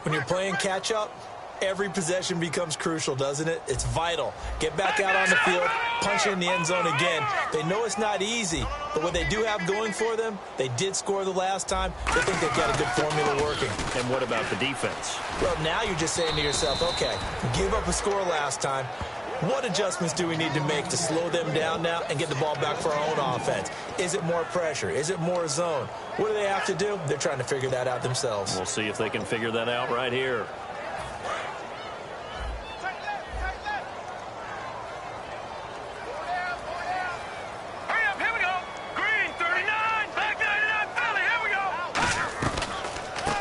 When you're playing catch-up, every possession becomes crucial, doesn't it? It's vital. Get back out on the field, punch in the end zone again. They know it's not easy, but what they do have going for them, they did score the last time. They think they've got a good formula working. And what about the defense? Well, now you're just saying to yourself, okay, give up a score last time. What adjustments do we need to make to slow them down now and get the ball back for our own offense? Is it more pressure? Is it more zone? What do they have to do? They're trying to figure that out themselves. We'll see if they can figure that out right here.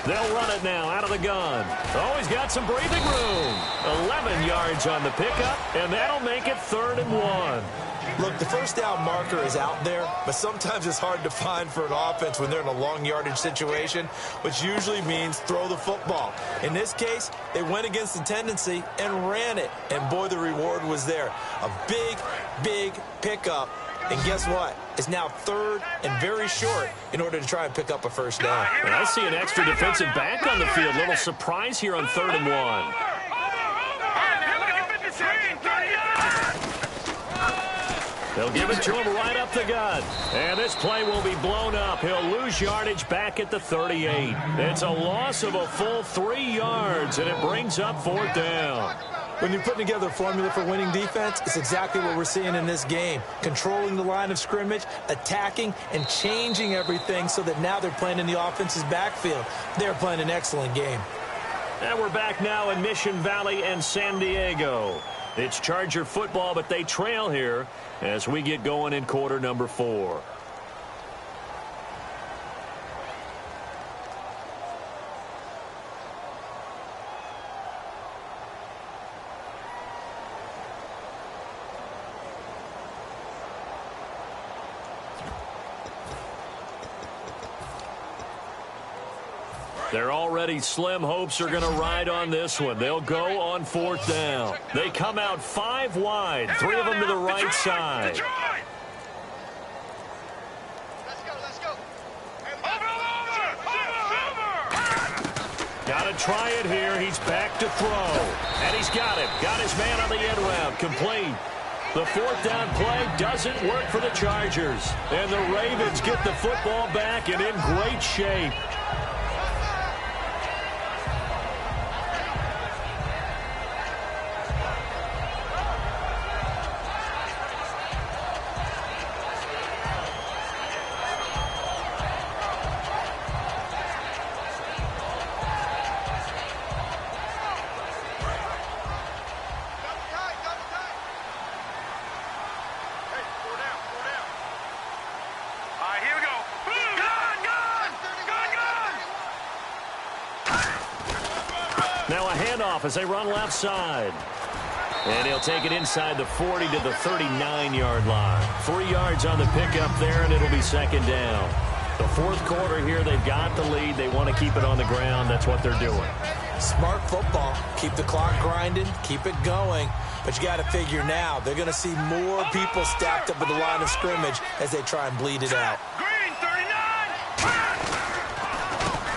They'll run it now out of the gun. Oh, he's got some breathing room. 11 yards on the pickup, and that'll make it 3rd and 1. Look, the first down marker is out there, but sometimes it's hard to find for an offense when they're in a long yardage situation, which usually means throw the football. In this case, they went against the tendency and ran it, and boy, the reward was there. A big, big pickup. And guess what? It's now 3rd and very short in order to try and pick up a first down. And I see an extra defensive back on the field. Little surprise here on 3rd and 1. They'll give it to him right up the gut. And this play will be blown up. He'll lose yardage back at the 38. It's a loss of a full 3 yards, and it brings up 4th down. When you're putting together a formula for winning defense, it's exactly what we're seeing in this game. Controlling the line of scrimmage, attacking, and changing everything so that now they're playing in the offense's backfield. They're playing an excellent game. And we're back now in Mission Valley and San Diego. It's Charger football, but they trail here as we get going in quarter number 4. Their already slim hopes are going to ride on this one. They'll go on 4th down. They come out 5 wide, 3 of them to the right side. Got to try it here. He's back to throw. And he's got him. Got his man on the end route. Complete. The 4th down play doesn't work for the Chargers. And the Ravens get the football back and in great shape. Now a handoff as they run left side. And he'll take it inside the 40 to the 39-yard line. 3 yards on the pickup there, and it'll be 2nd down. The 4th quarter here, they've got the lead. They want to keep it on the ground. That's what they're doing. Smart football. Keep the clock grinding. Keep it going. But you got to figure now, they're going to see more people stacked up at the line of scrimmage as they try and bleed it out.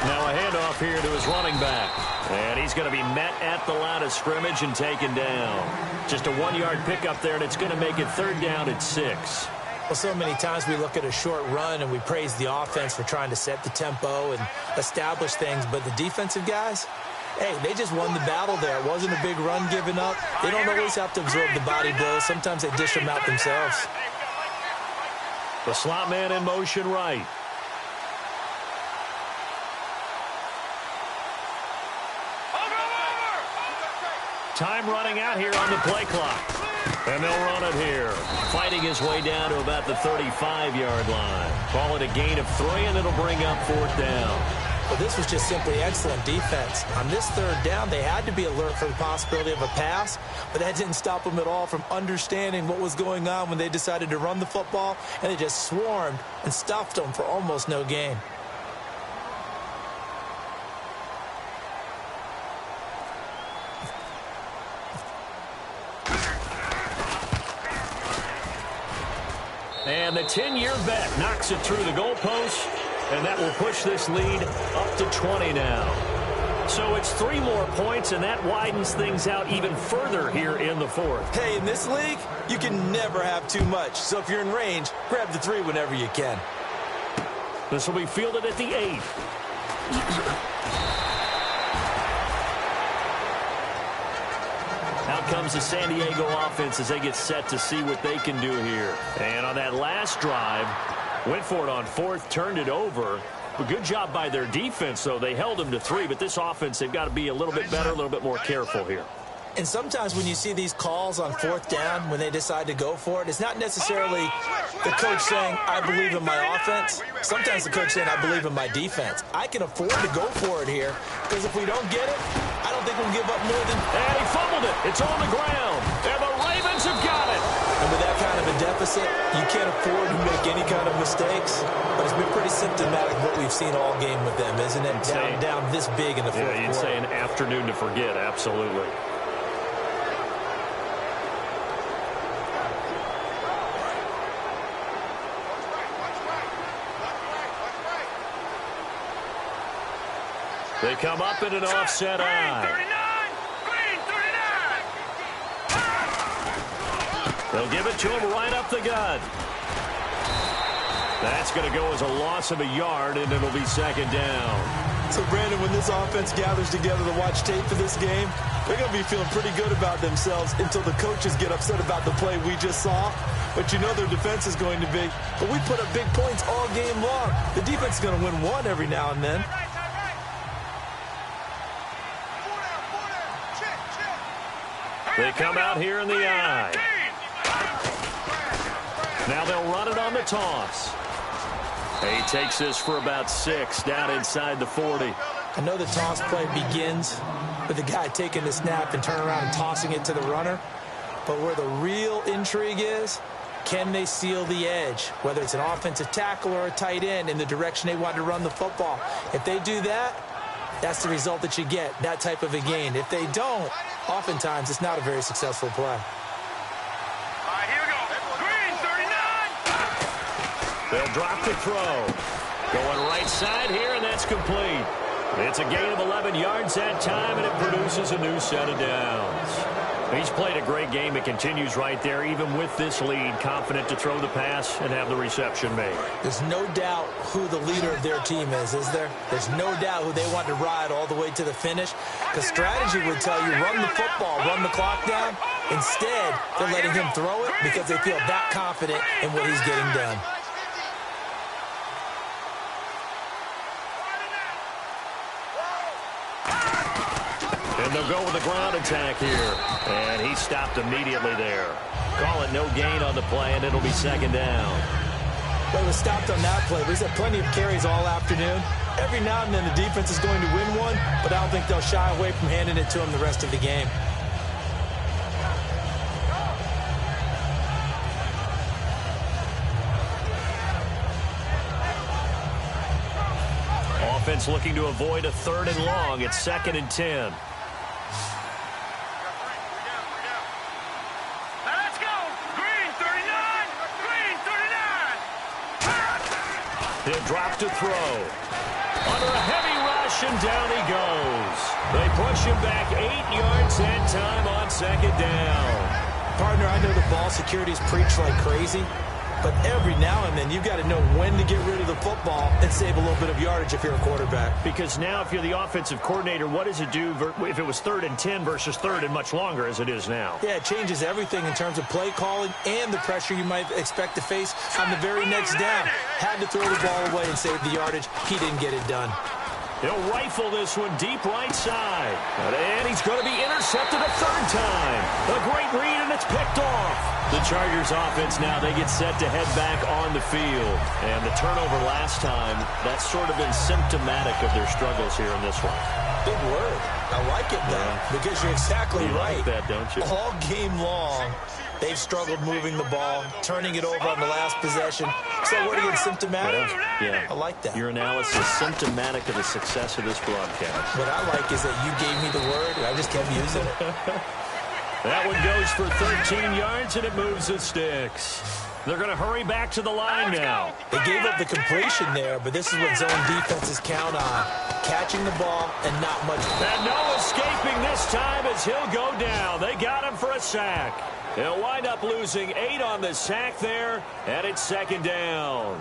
Now a handoff here to his running back. And he's going to be met at the line of scrimmage and taken down. Just a 1-yard pickup there, and it's going to make it 3rd down at 6. Well, so many times we look at a short run and we praise the offense for trying to set the tempo and establish things. But the defensive guys, hey, they just won the battle there. It wasn't a big run given up. They don't always have to absorb the body blows. Sometimes they dish them out themselves. The slot man in motion right. Time running out here on the play clock. And they'll run it here. Fighting his way down to about the 35-yard line. Call it a gain of 3, and it'll bring up 4th down. Well, this was just simply excellent defense. On this 3rd down, they had to be alert for the possibility of a pass, but that didn't stop them at all from understanding what was going on when they decided to run the football, and they just swarmed and stuffed them for almost no gain. And the 10-year vet knocks it through the goalpost, and that will push this lead up to 20 now. So it's 3 more points, and that widens things out even further here in the 4th. Hey, in this league, you can never have too much. So if you're in range, grab the 3 whenever you can. This will be fielded at the 8. Out comes the San Diego offense as they get set to see what they can do here. And on that last drive, went for it on 4th, turned it over. A good job by their defense, though. They held them to 3, but this offense, they've got to be a little bit better, a little bit more careful here. And sometimes when you see these calls on 4th down, when they decide to go for it, it's not necessarily the coach saying, I believe in my offense. Sometimes the coach saying, I believe in my defense. I can afford to go for it here, because if we don't get it, I don't think we'll give up more than... And he fumbled it. It's on the ground. And the Ravens have got it. And with that kind of a deficit, you can't afford to make any kind of mistakes. But it's been pretty symptomatic of what we've seen all game with them, isn't it? Down this big in the 4th quarter. Yeah, you'd say an afternoon to forget, absolutely. They come up in an offset eye. They'll give it to him right up the gut. That's going to go as a loss of a yard, and it'll be 2nd down. So, Brandon, when this offense gathers together to watch tape for this game, they're going to be feeling pretty good about themselves until the coaches get upset about the play we just saw. But you know their defense is going to be. But we put up big points all game long. The defense is going to win one every now and then. They come out here in the eye. Now they'll run it on the toss. He takes this for about 6 down inside the 40. I know the toss play begins with the guy taking the snap and turning around and tossing it to the runner. But where the real intrigue is, can they seal the edge, whether it's an offensive tackle or a tight end, in the direction they want to run the football? If they do that, that's the result that you get, that type of a gain. If they don't, oftentimes it's not a very successful play. All right, here we go. Green, 39. They'll drop the throw. Going right side here, and that's complete. It's a gain of 11 yards that time, and it produces a new set of downs. He's played a great game. It continues right there, even with this lead, confident to throw the pass and have the reception made. There's no doubt who the leader of their team is there? There's no doubt who they want to ride all the way to the finish. The strategy would tell you, run the football, run the clock down. Instead, they're letting him throw it because they feel that confident in what he's getting done. And they'll go with the ground attack here. And he stopped immediately there. Call it no gain on the play, and it'll be second down. Well, he was stopped on that play, but he's had plenty of carries all afternoon. Every now and then the defense is going to win one, but I don't think they'll shy away from handing it to him the rest of the game. Offense looking to avoid a 3rd and long. It's 2nd and 10. He'll drop to throw. Under a heavy rush, and down he goes. They push him back 8 yards that time on 2nd down. Partner, I know the ball security is preached like crazy, but every now and then you've got to know when to get rid of the football and save a little bit of yardage if you're a quarterback. Because now if you're the offensive coordinator, what does it do if it was 3rd and 10 versus 3rd and much longer as it is now? Yeah, it changes everything in terms of play calling and the pressure you might expect to face on the very next down. Had to throw the ball away and save the yardage. He didn't get it done. He'll rifle this one deep right side. And he's going to be intercepted a 3rd time. A great read, and it's picked off. The Chargers offense now, they get set to head back on the field. And the turnover last time, that's sort of been symptomatic of their struggles here in this one. Big word. I like it, though, because you're exactly right. You like that, don't you? All game long, they've struggled moving the ball, turning it over on the last possession. So what again, symptomatic? Yeah. I like that. Your analysis symptomatic of the success of this broadcast. What I like is that you gave me the word, and I just kept using it. That one goes for 13 yards, and it moves the sticks. They're going to hurry back to the line now. They gave up the completion there, but this is what zone defenses count on. Catching the ball and not much. And no escaping this time as he'll go down. They got him for a sack. They'll wind up losing 8 on the sack there, and it's 2nd down.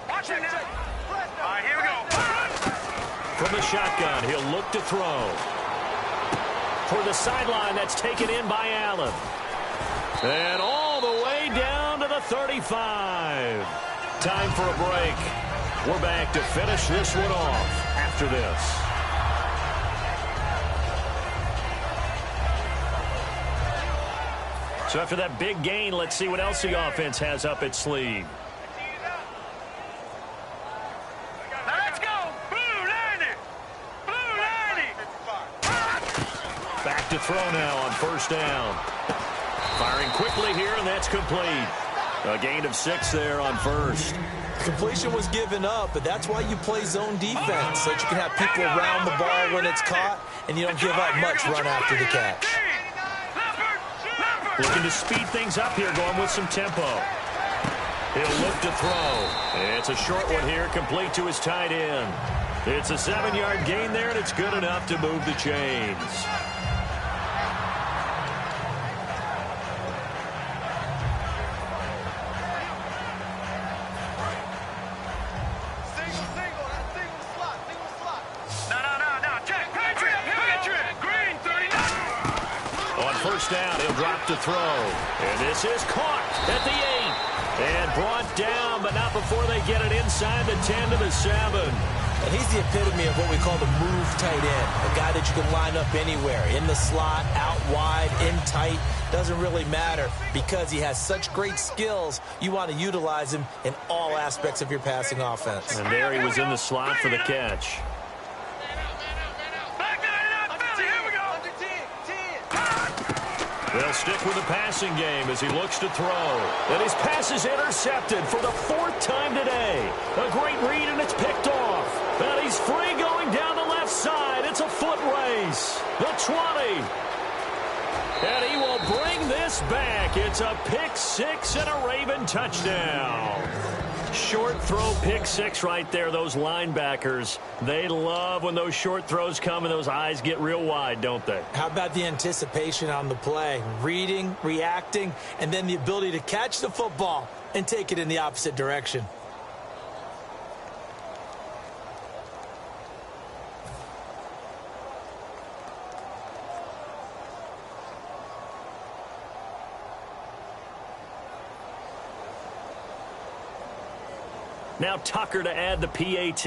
Watch it now. All right, here we go. From the shotgun, he'll look to throw. For the sideline, that's taken in by Allen. And all the way down to the 35. Time for a break. We're back to finish this one off after this. So after that big gain, let's see what else the offense has up its sleeve. Let's go. Blue 90. Blue 90. Back to throw now on 1st down. Firing quickly here, and that's complete. A gain of 6 there on 1st. Completion was given up, but that's why you play zone defense, so that you can have people around the ball when it's caught, and you don't give up much run after the catch. Looking to speed things up here, going with some tempo. He'll look to throw. It's a short one here, complete to his tight end. It's a 7-yard gain there, and it's good enough to move the chains. Down, he'll drop to throw. And this is caught at the 8. And brought down, but not before they get it inside the 10 to the 7. And he's the epitome of what we call the move tight end. A guy that you can line up anywhere. In the slot, out wide, in tight. Doesn't really matter because he has such great skills. You want to utilize him in all aspects of your passing offense. And there he was in the slot for the catch. They'll stick with the passing game as he looks to throw. And his pass is intercepted for the 4th time today. A great read, and it's picked off. And he's free going down the left side. It's a foot race. The 20. And he will bring this back. It's a pick 6 and a Raven touchdown. Short throw pick 6 right there. Those linebackers, they love when those short throws come and those eyes get real wide, don't they? How about the anticipation on the play? Reading, reacting, and then the ability to catch the football and take it in the opposite direction. Now Tucker to add the PAT.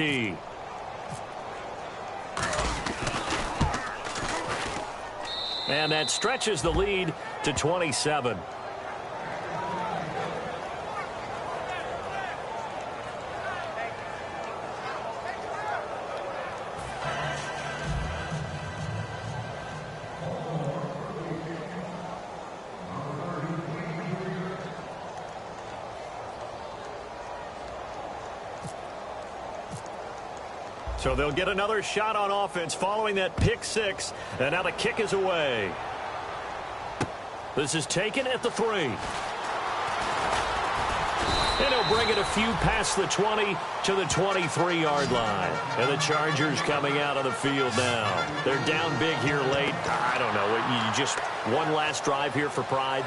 And that stretches the lead to 27. So they'll get another shot on offense following that pick 6. And now the kick is away. This is taken at the 3. And he'll bring it a few past the 20 to the 23-yard line. And the Chargers coming out of the field now. They're down big here late. I don't know. You just one last drive here for pride?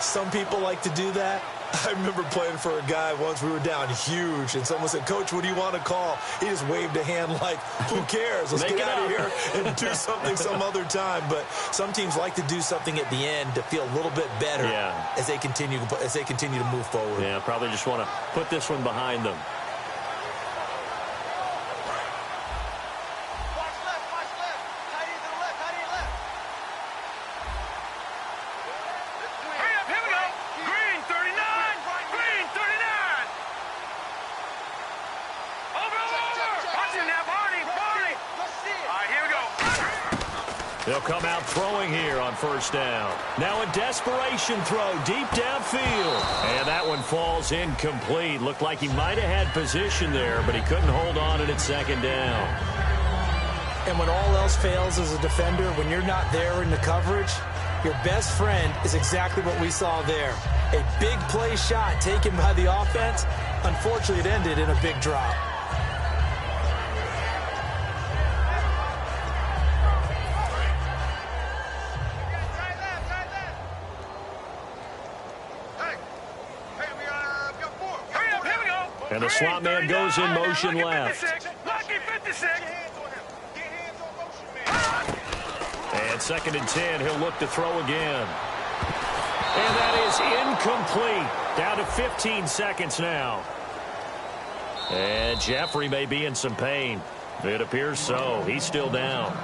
Some people like to do that. I remember playing for a guy once. We were down huge, and someone said, "Coach, what do you want to call?" He just waved a hand like, who cares? Let's get out of here and do something some other time. But some teams like to do something at the end to feel a little bit better as they continue to move forward. Yeah, probably just want to put this one behind them. They'll come out throwing here on first down. Now a desperation throw deep downfield. And that one falls incomplete. Looked like he might have had position there, but he couldn't hold on and it's second down. And when all else fails as a defender, when you're not there in the coverage, your best friend is exactly what we saw there. A big play shot taken by the offense. Unfortunately, it ended in a big drop. And the slot man goes in motion left. And 2nd and 10, he'll look to throw again. And that is incomplete. Down to 15 seconds now. And Jeffrey may be in some pain. It appears so. He's still down.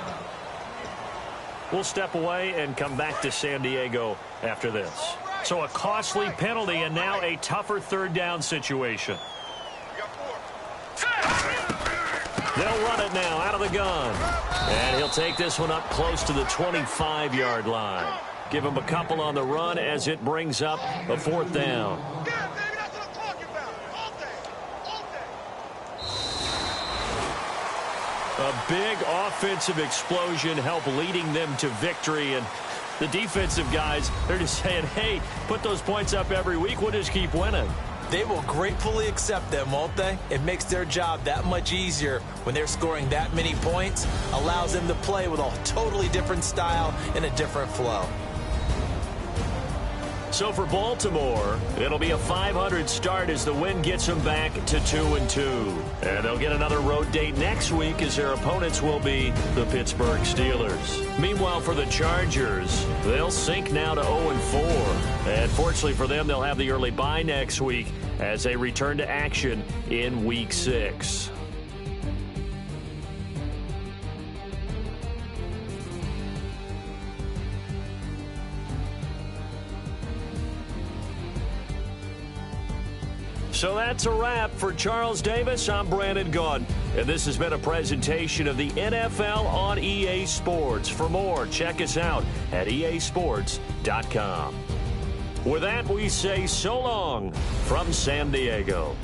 We'll step away and come back to San Diego after this. So a costly penalty and now a tougher 3rd down situation. They'll run it now out of the gun. And he'll take this one up close to the 25-yard line. Give him a couple on the run as it brings up a 4th down. A big offensive explosion helped leading them to victory. And the defensive guys, they're just saying, hey, put those points up every week. We'll just keep winning. They will gratefully accept them, won't they? It makes their job that much easier when they're scoring that many points. Allows them to play with a totally different style and a different flow. So for Baltimore, it'll be a 500 start as the win gets them back to 2-2. And they'll get another road date next week as their opponents will be the Pittsburgh Steelers. Meanwhile, for the Chargers, they'll sink now to 0-4. And fortunately for them, they'll have the early bye next week as they return to action in Week 6. So that's a wrap for Charles Davis. I'm Brandon Gaudin, and this has been a presentation of the NFL on EA Sports. For more, check us out at easports.com. With that, we say so long from San Diego.